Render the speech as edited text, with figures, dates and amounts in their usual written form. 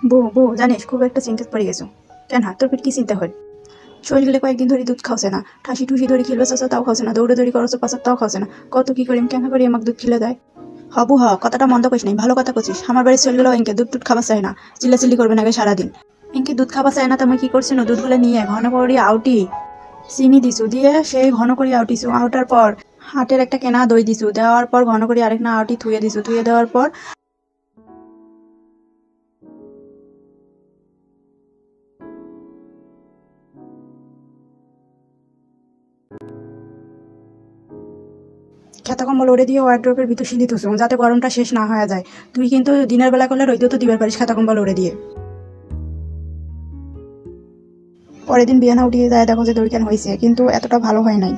বউ বউ জানিস খুব একটা চিন্তাত পড়ে গেছো। কেন তোর পেট কি চিন্তা হয়? শরীর গেলে কয়েকদিন ধরে দুধ খাওছে না, ঠাসি টুসি ধরে খেলবে চাচা তাও খাওছে না, দৌড়ে দৌড়ি করছো পাচার তাও খাওছে না। কত কি করিম কেন করি আমাকে দুধ খেলে দেয়। হবু হ কথাটা মন্দ কইস নাই, ভালো কথা কছিস। আমার বাড়ির চলে গেলো এনকে দুধ টুধ খাবার চায় না, চিল্লাচিল্লি করবে নাকি সারাদিন। এনকে দুধ খাবার চায় না তুমি কি করছো না, দুধগুলো নিয়ে ঘন করে আউটি চিনি দিছু, দিয়ে সেই ঘন করে আউটিছু, আউটার পর হাটের একটা কেনা দই দিছু, দেওয়ার পর ঘন করে আরেক না আউটি থুয়ে দিছু, থুয়ে দেওয়ার পর খেতা কম্বল ওড়ে দিয়ে ওয়ার্ড্রোপের ভিতর সিলি থুসু যাতে গরমটা শেষ না হয়ে যায়। তুই কিন্তু দিনের বেলা করলে রইতেও তো দিবার পারিস খেতা কম্বল ওড়ে দিয়ে। পরের দিন বিয়ানা উঠিয়ে যায়, দেখো যে দড়ি কেন হয়েছে, কিন্তু এতটা ভালো হয় নাই।